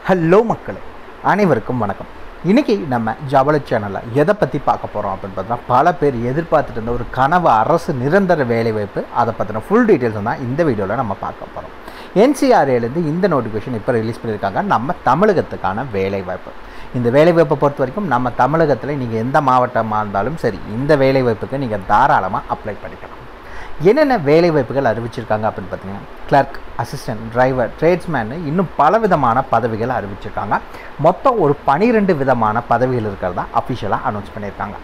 Hello மக்களே, அனைவருக்கும் வணக்கம். இன்றைக்கி நம்ம ஜாபல சேனலில் எதை பற்றி பார்க்க போகிறோம் அப்படின்னு பார்த்தீங்கன்னா, பல பேர் எதிர்பார்த்துட்டு இருந்த ஒரு கனவு அரசு நிரந்தர வேலைவாய்ப்பு, அதை பற்றின ஃபுல் டீட்டெயில்ஸ் தான் இந்த வீடியோவில் நம்ம பார்க்க போகிறோம். NCRAலேருந்து இந்த நோட்டிஃபிகேஷன் இப்போ ரிலீஸ் பண்ணியிருக்காங்க. நம்ம தமிழகத்துக்கான வேலைவாய்ப்பு. இந்த வேலைவாய்ப்பை பொறுத்த வரைக்கும் நம்ம தமிழகத்தில் நீங்கள் எந்த மாவட்டமாக இருந்தாலும் சரி, இந்த வேலைவாய்ப்புக்கு நீங்கள் தாராளமாக அப்ளை பண்ணிக்கலாம். என்னென்ன வேலைவாய்ப்புகள் அறிவிச்சிருக்காங்க அப்படின்னு பார்த்தீங்கன்னா, கிளர்க், அசிஸ்டன்ட், டிரைவர், ட்ரேட்ஸ்மேனு இன்னும் பல விதமான பதவிகள் அறிவிச்சிருக்காங்க. மொத்தம் ஒரு 12 விதமான பதவிகள் இருக்கிறதா அஃபிஷியலாக அனௌன்ஸ் பண்ணியிருக்காங்க.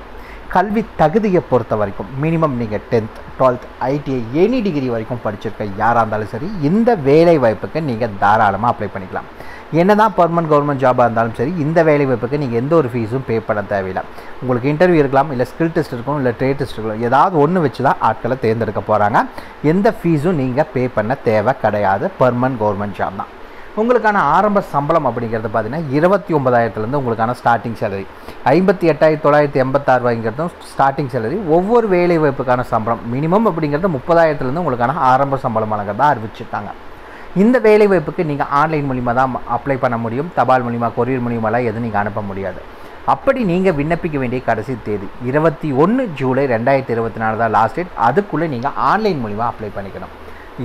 கல்வி தகுதியை பொறுத்த வரைக்கும் மினிமம் நீங்கள் 10th, 12th, ITI any degree வரைக்கும் படிச்சிருக்க யாராக இருந்தாலும் சரி, இந்த வேலைவாய்ப்புக்கு நீங்கள் தாராளமாக அப்ளை பண்ணிக்கலாம். என்ன தான் பர்மனன்ட் கவர்மெண்ட் ஜாபாக இருந்தாலும் சரி, இந்த வேலைவாய்ப்புக்கு நீங்கள் எந்த ஒரு ஃபீஸும் பே பண்ண தேவையில்லை. உங்களுக்கு இன்டர்வியூ இருக்கலாம், இல்லை ஸ்கில் டெஸ்ட் இருக்கும், இல்லை ட்ரேட் டெஸ்ட் இருக்கலாம், ஏதாவது ஒன்று வச்சு தான் ஆட்களை தேர்ந்தெடுக்க போகிறாங்க. எந்த ஃபீஸும் நீங்கள் பே பண்ண தேவை கிடையாது. பர்மனன்ட் கவர்மெண்ட் ஜாப் தான். உங்களுக்கான ஆரம்ப சம்பளம் அப்படிங்கிறது பார்த்தீங்கன்னா 29,000 உங்களுக்கான ஸ்டார்டிங் சேலரி, 58,986 ஸ்டார்டிங் சேலரி. ஒவ்வொரு வேலைவாய்ப்புக்கான சம்பளம் மினிமம் அப்படிங்கிறது 30,000 உங்களுக்கான ஆரம்ப சம்பளம் வழங்குறதா அறிவிச்சிட்டாங்க. இந்த வேலைவாய்ப்புக்கு நீங்கள் ஆன்லைன் மூலிமா தான் அப்ளை பண்ண முடியும். தபால் மூலிமா, கொரியர் மூலிமாலாம் எதுவும் நீங்கள் அனுப்ப முடியாது. அப்படி நீங்கள் விண்ணப்பிக்க வேண்டிய கடைசி தேதி 21 ஜூலை 2024 தான் லாஸ்ட் டேட். அதுக்குள்ளே நீங்கள் ஆன்லைன் மூலிமா அப்ளை பண்ணிக்கணும்.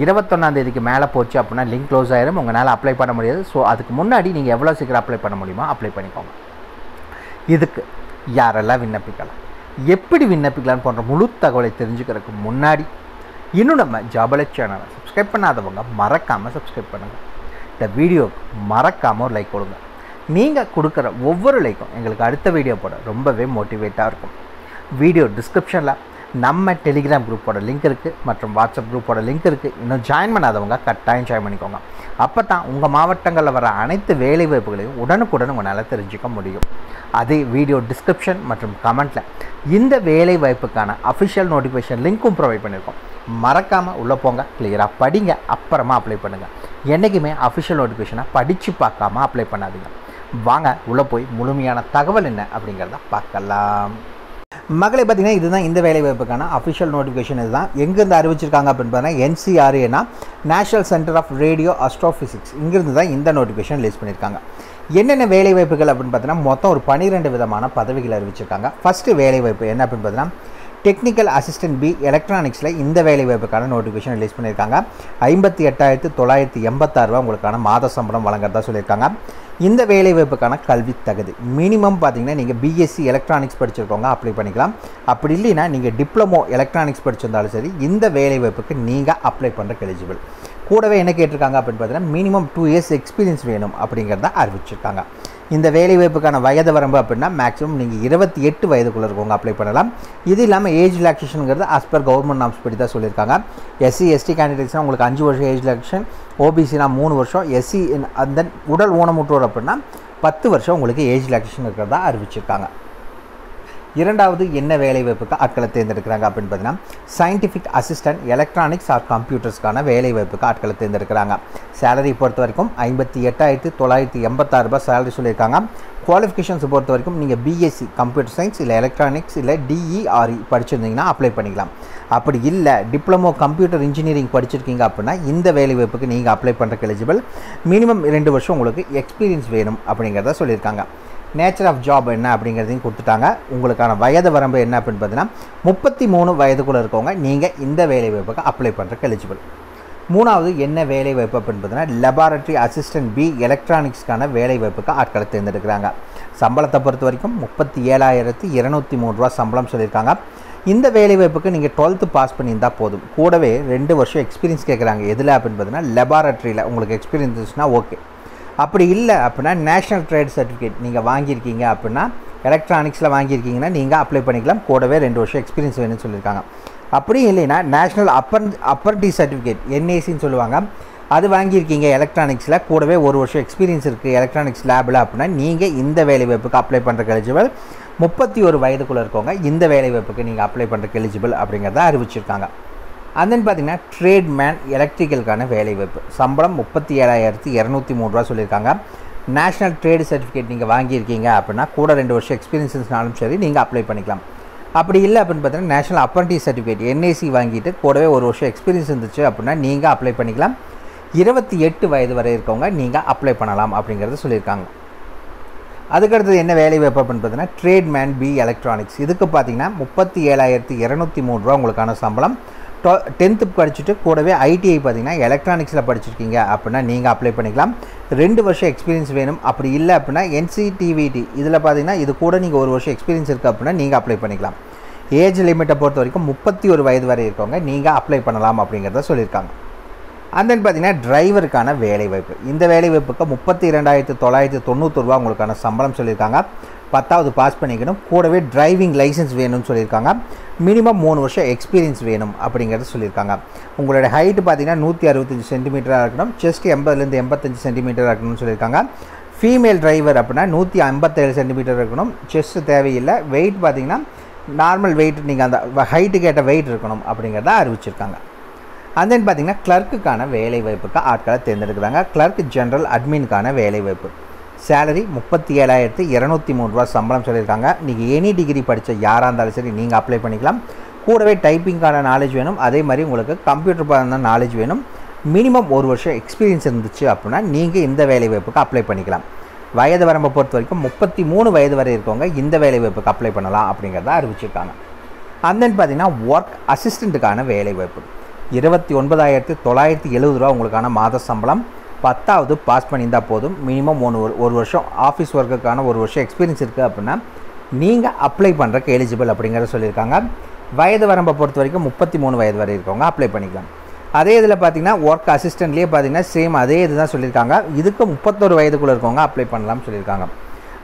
21ஆம் தேதிக்கு மேலே போச்சு அப்படின்னா லிங்க் க்ளோஸ் ஆயிரும், உங்களால் அப்ளை பண்ண முடியாது. ஸோ அதுக்கு முன்னாடி நீங்கள் எவ்வளோ சீக்கிரம் அப்ளை பண்ண முடியுமோ அப்ளை பண்ணிக்கோங்க. இதுக்கு யாரெல்லாம் விண்ணப்பிக்கலாம், எப்படி விண்ணப்பிக்கலான்னு போன்ற முழு தகவலை தெரிஞ்சுக்கிறதுக்கு முன்னாடி இன்னும் நம்ம ஜாபல சேனலை சப்ஸ்கிரைப் பண்ணாதவங்க மறக்காமல் சப்ஸ்கிரைப் பண்ணுங்கள். இந்த வீடியோவுக்கு மறக்காமல் ஒரு லைக் கொடுங்க. நீங்கள் கொடுக்குற ஒவ்வொரு லைக்கும் எங்களுக்கு அடுத்த வீடியோ போட ரொம்பவே மோட்டிவேட்டாக இருக்கும். வீடியோ டிஸ்கிரிப்ஷனில் நம்ம டெலிகிராம் குரூப்போட லிங்க் இருக்குது, மற்றும் வாட்ஸ்அப் குரூப்போட லிங்க் இருக்குது. இன்னும் ஜாயின் பண்ணாதவங்க கட்டாயம் ஜாயின் பண்ணிக்கோங்க. அப்போ தான் உங்கள் மாவட்டங்களில் வர அனைத்து வேலைவாய்ப்புகளையும் உடனுக்குடன் உங்களால் தெரிஞ்சுக்க முடியும். அதே வீடியோ டிஸ்கிரிப்ஷன் மற்றும் கமெண்ட்டில் இந்த வேலைவாய்ப்புக்கான அஃபிஷியல் நோட்டிஃபிகேஷன் லிங்க்கும் ப்ரொவைட் பண்ணியிருக்கோம். மறக்காமல் உள்ளே போங்க, கிளியராக படிங்க, அப்புறமா அப்ளை பண்ணுங்கள். என்றைக்குமே அஃபிஷியல் நோட்டிஃபிகேஷனை படித்து பார்க்காம அப்ளை பண்ணாதீங்க. வாங்க உள்ளே போய் முழுமையான தகவல் என்ன அப்படிங்கிறத பார்க்கலாம். மகளே, பார்த்தீங்கன்னா இதுதான் இந்த வேலைவாய்ப்புக்கான அஃபிஷியல் நோட்டிஃபிகேஷன். இதுதான் எங்கேருந்து அறிவிச்சிருக்காங்க அப்படின்னு பார்த்தீங்கன்னா, NCRAனா national centre of radio astrophysics, இங்கிருந்து தான் இந்த நோட்டிஃபிகேஷன் ரிலீஸ் பண்ணியிருக்காங்க. என்னென்ன வேலைவாய்ப்புகள் அப்படின்னு பார்த்தீங்கன்னா, மொத்தம் ஒரு 12 விதமான பதவிகள் அறிவிச்சிருக்காங்க. ஃபஸ்ட்டு வேலைவாய்ப்பு என்ன அப்படின்னு பார்த்தீங்கன்னா, டெக்னிக்கல் அசிஸ்டன்ட் பி எலக்ட்ரானிக்ஸில் இந்த வேலைவாய்ப்புக்கான நோட்டிஃபிகேஷன் ரிலீஸ் பண்ணியிருக்காங்க. 58,986 உங்களுக்கான மாத சம்பளம் வழங்குறதா சொல்லியிருக்காங்க. இந்த வேலைவாய்ப்புக்கான கல்வி தகுதி மினிமம் பார்த்தீங்கன்னா நீங்கள் BSc எலக்ட்ரானிக்ஸ் படிச்சிருக்கவங்க அப்ளை பண்ணிக்கலாம். அப்படி இல்லைன்னா நீங்கள் டிப்ளமோ எலக்ட்ரானிக்ஸ் படிச்சிருந்தாலும் சரி, இந்த வேலைவாய்ப்புக்கு நீங்கள் அப்ளை பண்ணுறக்கு எலிஜிபிள். கூடவே என்ன கேட்டிருக்காங்க அப்படின்னு பார்த்தீங்கன்னா, மினிமம் 2 years எக்ஸ்பீரியன்ஸ் வேணும் அப்படிங்கிறத அறிவிச்சிருக்காங்க. இந்த வேலைவாய்ப்புக்கான வயது வரம்பு அப்படின்னா மேக்ஸிமம் நீங்கள் 28 வயதுக்குள்ளே இருக்கவங்க அப்ளை பண்ணலாம். இது இல்லாமல் ஏஜ் ரிலாக்ஸேஷனுங்கிறது ஆஸ் பர் கவர்மெண்ட் நாம்ஸ் படி தான் சொல்லியிருக்காங்க. SC ST கேண்டிடேட்ஸ்னால் உங்களுக்கு 5 வருஷம் ஏஜ் ரிலாக்ஸேஷன், OBCனா 3 வருஷம், SC அந்த உடல் ஊனமுற்றோர் அப்படின்னா 10 வருஷம் உங்களுக்கு ஏஜ் ரிலாக்ஸேஷன் இருக்கிறதா அறிவிச்சிருக்காங்க. இரண்டாவது என்ன வேலைவாய்ப்புக்கு ஆட்களை தேர்ந்தெடுக்கிறாங்க அப்படின்னு பார்த்தீங்கன்னா, சயின்டிஃபிக் அசிஸ்டன்ட் எலக்ட்ரானிக்ஸ் ஆர் கம்ப்யூட்டர்ஸ்க்கான வேலைவாய்ப்புக்கு ஆட்களை தேர்ந்தெடுக்கிறாங்க. சேலரி பொறுத்த வரைக்கும் 58,986 சேலரி சொல்லியிருக்காங்க. குவாலிஃபிகேஷன்ஸ் பொறுத்த வரைக்கும் நீங்கள் BSc கம்ப்யூட்டர் சயின்ஸ் இல்லை எலக்ட்ரானிக்ஸ் இல்லை DERE படிச்சிருந்தீங்கன்னா அப்ளை பண்ணிக்கலாம். அப்படி இல்லை டிப்ளமோ கம்ப்யூட்டர் இன்ஜினியரிங் படிச்சிருக்கீங்க அப்படின்னா இந்த வேலைவாய்ப்புக்கு நீங்கள் அப்ளை பண்ணுறக்கு எலிஜிபிள். மினிமம் 2 வருஷம் உங்களுக்கு எக்ஸ்பீரியன்ஸ் வேணும் அப்படிங்கிறத சொல்லியிருக்காங்க. நேச்சர் ஆஃப் ஜாப் என்ன அப்படிங்கிறதையும் கொடுத்துட்டாங்க. உங்களுக்கான வயது வரம்பு என்ன அப்படின்னு பார்த்தீங்கன்னா 33 வயதுக்குள்ளே இருக்கவங்க நீங்கள் இந்த வேலைவாய்ப்புக்கு அப்ளை பண்ணுறக்கு எலிஜிபிள். மூணாவது என்ன வேலைவாய்ப்பு அப்படின்னு பார்த்தீங்கன்னா, லெபார்டரி அசிஸ்டன்ட் பி எலக்ட்ரானிக்ஸ்க்கான வேலைவாய்ப்புக்கு ஆட்களை தேர்ந்தெடுக்கிறாங்க. சம்பளத்தை பொறுத்த வரைக்கும் 37,203 சம்பளம் சொல்லியிருக்காங்க. இந்த வேலைவாய்ப்புக்கு நீங்கள் 12th பாஸ் பண்ணியிருந்தால் போதும். கூடவே 2 வருஷம் எக்ஸ்பீரியன்ஸ் கேட்குறாங்க. எதில் அப்படின்னு பார்த்தீங்கன்னா, லெபார்டரியில் உங்களுக்கு எக்ஸ்பீரியன்ஸ் இருந்துச்சுன்னா ஓகே. அப்படி இல்லை அப்படின்னா நேஷ்னல் ட்ரேட் சர்டிஃபிகேட் நீங்கள் வாங்கியிருக்கீங்க அப்படின்னா, எலக்ட்ரானிக்ஸில் வாங்கியிருக்கீங்கன்னா நீங்கள் அப்ளை பண்ணிக்கலாம். கூடவே 2 வருஷம் எக்ஸ்பீரியன்ஸ் வேணும்னு சொல்லியிருக்காங்க. அப்படி இல்லைன்னா நேஷ்னல் அப்ரண்டிஸ் சர்டிஃபிகேட் NACன்னு சொல்லுவாங்க, அது வாங்கியிருக்கீங்க எலக்ட்ரானிக்ஸில், கூடவே 1 வருஷம் எக்ஸ்பீரியன்ஸ் இருக்குது எலக்ட்ரானிக்ஸ் லேபில் அப்படின்னா நீங்கள் இந்த வேலைவாய்ப்புக்கு அப்ளை பண்ணுறக்கு எலிஜிபிள். 31 வயதுக்குள்ளே இருக்கவங்க இந்த வேலைவாய்ப்புக்கு நீங்கள் அப்ளை பண்ணுறக்கு எலிஜிபிள் அப்படிங்கிறத அறிவிச்சிருக்காங்க. அண்ட் பார்த்தீங்கன்னா, ட்ரேட்மேன் எலக்ட்ரிக்கலுக்கான வேலைவாய்ப்பு சம்பளம் 37,203 சொல்லியிருக்காங்க. நேஷ்னல் ட்ரேடு சர்டிஃபிகேட் நீங்கள் வாங்கியிருக்கீங்க அப்படின்னா கூட 2 வருஷம் எக்ஸ்பீரியன்ஸ்னாலும் சரி நீங்கள் அப்ளை பண்ணிக்கலாம். அப்படி இல்லை அப்படின்னு பார்த்தீங்கன்னா, நேஷ்னல் அப்ரண்டிஸ் சர்டிஃபிகேட் NAC வாங்கிட்டு கூடவே 1 வருஷம் எக்ஸ்பீரியன்ஸ் இருந்துச்சு அப்படின்னா நீங்கள் அப்ளை பண்ணிக்கலாம். 28 வயது வரை இருக்கவங்க நீங்கள் அப்ளை பண்ணலாம் அப்படிங்கிறது சொல்லியிருக்காங்க. அதுக்கடுத்தது என்ன வேலை வாய்ப்பு அப்படின்னு பார்த்தீங்கன்னா ட்ரேட்மேன் பி எலக்ட்ரானிக்ஸ். இதுக்கு பார்த்தீங்கன்னா 37,203 ரூபா உங்களுக்கான சம்பளம். 10th படிச்சுட்டு கூடவே ஐடிஐ பார்த்தீங்கன்னா எலக்ட்ரானிக்ஸில் படிச்சிருக்கீங்க அப்படின்னா நீங்கள் அப்ளை பண்ணிக்கலாம். 2 வருஷம் எக்ஸ்பீரியன்ஸ் வேணும். அப்படி இல்லை அப்படின்னா NCTVT இதில் பார்த்தீங்கன்னா இது கூட நீங்கள் 1 வருஷம் எக்ஸ்பீரியன்ஸ் இருக்குது அப்படின்னா நீங்கள் அப்ளை பண்ணிக்கலாம். ஏஜ் லிமிட்டை பொறுத்த வரைக்கும் 31 வயது வரை இருக்கவங்க நீங்கள் அப்ளை பண்ணலாம் அப்படிங்கிறத சொல்லியிருக்காங்க. அண்ட் தென் பார்த்தீங்கன்னா டிரைவருக்கான வேலைவாய்ப்பு. இந்த வேலைவாய்ப்புக்கு 32,991 ரூபா உங்களுக்கான சம்பளம் சொல்லியிருக்காங்க. 10வது பாஸ் பண்ணிக்கணும். கூடவே டிரைவிங் லைசன்ஸ் வேணும்னு சொல்லியிருக்காங்க. மினிமம் 3 வருஷம் எக்ஸ்பீரியன்ஸ் வேணும் அப்படிங்கிறது சொல்லியிருக்காங்க. உங்களோட ஹைட்டு பார்த்தீங்கன்னா 165 சென்டிமீட்டராக இருக்கணும். செஸ்ட் 80லேருந்து 85 சென்டிமீட்டராக இருக்கணும்னு சொல்லியிருக்காங்க. ஃபீமேல் டிரைவர் அப்படின்னா 157 சென்டிமீட்டர் இருக்கணும். செஸ்ட் தேவையில்லை. வெயிட் பார்த்தீங்கன்னா நார்மல் வெயிட், நீங்கள் அந்த ஹைட்டுக்கு ஏற்ற வெயிட் இருக்கணும் அப்படிங்கிறத அறிவிச்சிருக்காங்க. அண்ட் தென் பார்த்தீங்கன்னா கிளர்க்குக்கான வேலைவாய்ப்புக்கு ஆட்களை தேர்ந்தெடுக்கிறாங்க. கிளர்க் ஜென்ரல் அட்மினுக்கான வேலைவாய்ப்பு. சேலரி 37,203 ரூபா சம்பளம் சொல்லியிருக்காங்க. நீங்கள் எனி டிகிரி படித்த யாராக இருந்தாலும் சரி நீங்கள் அப்ளை பண்ணிக்கலாம். கூடவே டைப்பிங்கான நாலேஜ் வேணும். அதே மாதிரி உங்களுக்கு கம்ப்யூட்டர் பார்த்த நாலேஜ் வேணும். மினிமம் 1 வருஷம் எக்ஸ்பீரியன்ஸ் இருந்துச்சு அப்படின்னா நீங்கள் இந்த வேலைவாய்ப்புக்கு அப்ளை பண்ணிக்கலாம். வயது வரம்பை பொறுத்த வரைக்கும் 33 வயது வரை இருக்கவங்க இந்த வேலைவாய்ப்புக்கு அப்ளை பண்ணலாம் அப்படிங்கிறத அறிவிச்சிருக்காங்க. அண்ட் தென் பார்த்தீங்கன்னா ஒர்க் அசிஸ்டண்ட்டுக்கான வேலைவாய்ப்பு. 29,970 ரூபா உங்களுக்கான மாத சம்பளம். 10வது பாஸ் பண்ணியிருந்தால் போதும். மினிமம் 1 வருஷம் ஆஃபீஸ் ஒர்க்குக்கான 1 வருஷம் எக்ஸ்பீரியன்ஸ் இருக்குது அப்படின்னா நீங்கள் அப்ளை பண்ணுறக்கு எலிஜிபிள் அப்படிங்கிறத சொல்லியிருக்காங்க. வயது வரம்பை பொறுத்த வரைக்கும் 33 வயது வரை இருக்கவங்க அப்ளை பண்ணிக்கலாம். அதே இதில் பார்த்தீங்கன்னா ஒர்க் அசிஸ்டண்ட்லேயே பார்த்தீங்கன்னா சேம் அதே இது தான் சொல்லியிருக்காங்க. இதுக்கு 31 வயதுக்குள்ளே இருக்கவங்க அப்ளை பண்ணலாம்னு சொல்லியிருக்காங்க.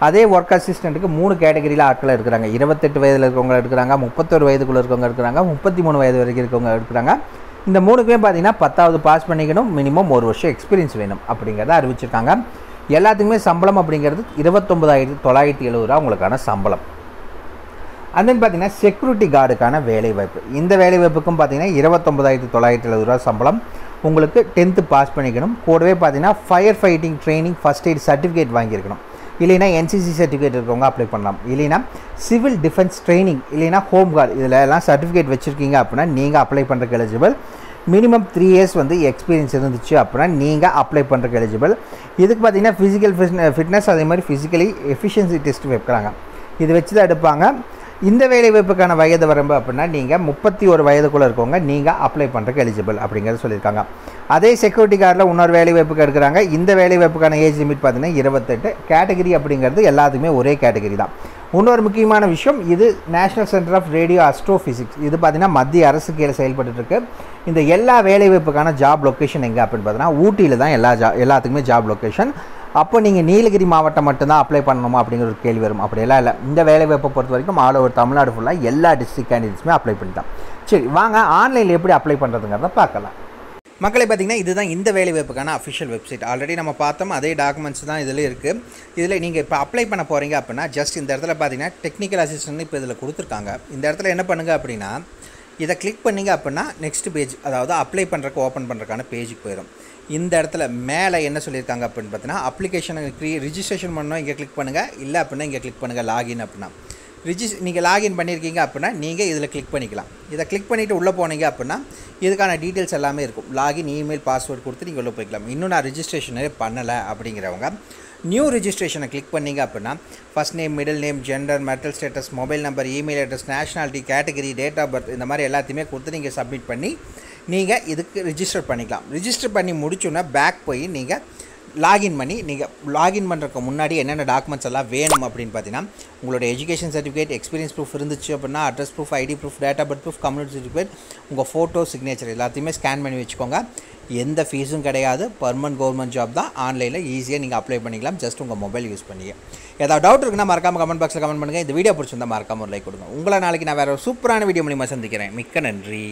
அதே ஒர்க் அசிஸ்டண்ட்டுக்கு 3 கேட்டகரியில் ஆட்கள் இருக்கிறாங்க. 28 வயதில் இருக்கவங்க இருக்கிறாங்க, 31 வயதுக்குள்ளே இருக்கவங்க இருக்கிறாங்க, 33 வயது வரைக்கும் இருக்கவங்க இருக்கிறாங்க. இந்த 3க்குமே பார்த்தீங்கன்னா 10வது பாஸ் பண்ணிக்கணும். மினிமம் 1 வருஷம் எக்ஸ்பீரியன்ஸ் வேணும் அப்படிங்கிறத அறிவிச்சிருக்காங்க. எல்லாத்துக்குமே சம்பளம் அப்படிங்கிறது 29,970 ரூபா உங்களுக்கான சம்பளம். அண்ட் தென் பார்த்தீங்கன்னா செக்யூரிட்டி கார்டுக்கான வேலைவாய்ப்பு. இந்த வேலைவாய்ப்புக்கும் பார்த்தீங்கன்னா 29,970 ரூபா சம்பளம். உங்களுக்கு 10th பாஸ் பண்ணிக்கணும். கூடவே பார்த்தீங்கன்னா fire fighting training first aid certificate வாங்கியிருக்கணும். இல்லைனா NCC சர்டிஃபிகேட் இருக்கவங்க அப்ளை பண்ணலாம். இல்லைனா சிவில் டிஃபென்ஸ் ட்ரைனிங் இல்லைனா ஹோம் கார்டு இதில் எல்லாம் சர்டிஃபிகேட் வச்சுருக்கீங்க அப்படின்னா நீங்கள் அப்ளை பண்ணுறக்கு எலிஜிபிள். மினிமம் 3 இயர்ஸ் வந்து எக்ஸ்பீரியன்ஸ் இருந்துச்சு அப்படின்னா நீங்கள் அப்ளை பண்ணுறக்கு எலிஜிபிள். இதுக்கு பார்த்தீங்கன்னா ஃபிசிக்கல் ஃபிட்னஸ் அதே மாதிரி ஃபிசிக்கலி எஃபிஷியன்சி டெஸ்ட் வைக்கிறாங்க. இது வச்சு தான் எடுப்பாங்க. இந்த வேலைவாய்ப்புக்கான வயது வரம்பு அப்படின்னா நீங்கள் 31 வயதுக்குள்ளே இருக்கவங்க நீங்கள் அப்ளை பண்ணுறக்கு எலிஜிபிள் அப்படிங்கிறது சொல்லியிருக்காங்க. அதே செக்யூரிட்டி கார்டில் இன்னொரு வேலைவாய்ப்புக்கு எடுக்கிறாங்க. இந்த வேலைவாய்ப்புக்கான ஏஜ் லிமிட் பார்த்தீங்கன்னா 28. கேட்டகரி அப்படிங்கிறது எல்லாத்துக்குமே ஒரே கேட்டகரி தான். இன்னொரு முக்கியமான விஷயம், இது national centre of radio astrophysics. இது பார்த்தீங்கன்னா மத்திய அரசு கீழே செயல்பட்டுருக்கு. இந்த எல்லா வேலைவாய்ப்புக்கான ஜாப் லொக்கேஷன் எங்கே அப்படின்னு பார்த்தீங்கன்னா ஊட்டியில் தான் எல்லாத்துக்குமே ஜாப் லொக்கேஷன். அப்போ நீங்கள் நீலகிரி மாவட்டம் மட்டும்தான் அப்ளை பண்ணணுமா அப்படிங்கிற ஒரு கேள்வி வரும். அப்படியெல்லாம் இல்லை. இந்த வேலைவாய்ப்பை பொறுத்த வரைக்கும் ஆல் ஓவர் தமிழ்நாடு ஃபுல்லாக எல்லா டிஸ்ட்ரிக்ட் கேண்டிடேட்ஸுமே அப்ளை பண்ணிட்டான். சரி வாங்க ஆன்லைனில் எப்படி அப்ளை பண்ணுறதுங்கிறத பார்க்கலாம். மக்களை பார்த்திங்கன்னா இதுதான் இந்த வேலைவாய்ப்புக்கான அஃபிஷியல் வெப்சைட். ஆல்ரெடி நம்ம பார்த்தோம் அதே டாக்குமெண்ட்ஸ் தான் இதில் இருக்குது. இதில் நீங்கள் இப்போ அப்ளை பண்ண போகிறீங்க அப்படின்னா ஜஸ்ட் இந்த இடத்துல பார்த்தீங்கன்னா டெக்னிக்கல் அசிஸ்டன்ட் இப்போ இதில் கொடுத்துருக்காங்க. இந்த இடத்துல என்ன பண்ணுங்கள் அப்படின்னா இதை கிளிக் பண்ணிங்க அப்படின்னா நெக்ஸ்ட் பேஜ், அதாவது அப்ளை பண்ணுறக்கு ஓப்பன் பண்ணுறதுக்கான பேஜுக்கு போயிடும். இந்த இடத்துல மேலே என்ன சொல்லியிருக்காங்க அப்படின்னு பார்த்தீங்கன்னா அப்ளிகேஷனை ரிஜிஸ்ட்ரேஷன் பண்ணணும், இங்கே கிளிக் பண்ணுங்கள். இல்லை அப்படின்னா இங்கே கிளிக் பண்ணுங்கள் லாகின் அப்படின்னா. நீங்கள் லாகின் பண்ணியிருக்கீங்க அப்படின்னா நீங்கள் இதில் கிளிக் பண்ணிக்கலாம். இதை கிளிக் பண்ணிவிட்டு உள்ளே போனீங்க அப்படின்னா இதுக்கான டீட்டெயில்ஸ் எல்லாமே இருக்கும். லாகின், இமெயில், பாஸ்வேர்டு கொடுத்து நீங்கள் உள்ளே போய்க்கலாம். இன்னும் நான் ரிஜிஸ்ட்ரேஷனே பண்ணலை அப்படிங்கிறவங்க நியூ ரிஜிஸ்ட்ரேஷனை கிளிக் பண்ணிங்க அப்படின்னா first name, middle name, gender, marital status, mobile number, email address, nationality, category, date of birth இந்த மாதிரி எல்லாத்தையுமே கொடுத்து நீங்கள் சப்மிட் பண்ணி நீங்கள் இதுக்கு ரிஜிஸ்டர் பண்ணிக்கலாம். ரிஜிஸ்டர் பண்ணி முடிச்சோன்னா பேக் போய் நீங்கள் லாகின் பண்ணி நீங்கள் லாகின் பண்ணுறதுக்கு முன்னாடி என்னென்ன டாக்குமெண்ட்ஸ் எல்லாம் வேணும் அப்படின்னு பார்த்தீங்கன்னா உங்களோட எஜுகேஷன் சர்டிஃபிகேட், எக்ஸ்பீரியன்ஸ் ப்ரூஃப் இருந்துச்சு அப்படின்னா address proof, ID proof, date of birth proof, community certificate, உங்கள் ஃபோட்டோ, சிக்னேச்சர் எல்லாத்தையுமே ஸ்கேன் பண்ணி வச்சுக்கோங்க. எந்த ஃபீஸும் கிடையாது. பர்மனன்ட் கவர்மெண்ட் ஜாப் தான். ஆன்லைனில் ஈஸியாக நீங்கள் அப்ளை பண்ணிக்கலாம் ஜஸ்ட் உங்கள் மொபைல் யூஸ் பண்ணிங்க. ஏதாவது டவுட் இருக்குன்னா மறக்காமல் கமெண்ட் பாக்ஸில் கமெண்ட் பண்ணுங்கள். இந்த வீடியோ பிடிச்சிருந்தா மறக்காமல் ஒரு லைக் கொடுங்க. உங்களை நாளைக்கு நான் வேறு ஒரு சூப்பரான வீடியோ மூலிமா சந்திக்கிறேன். மிக்க நன்றி.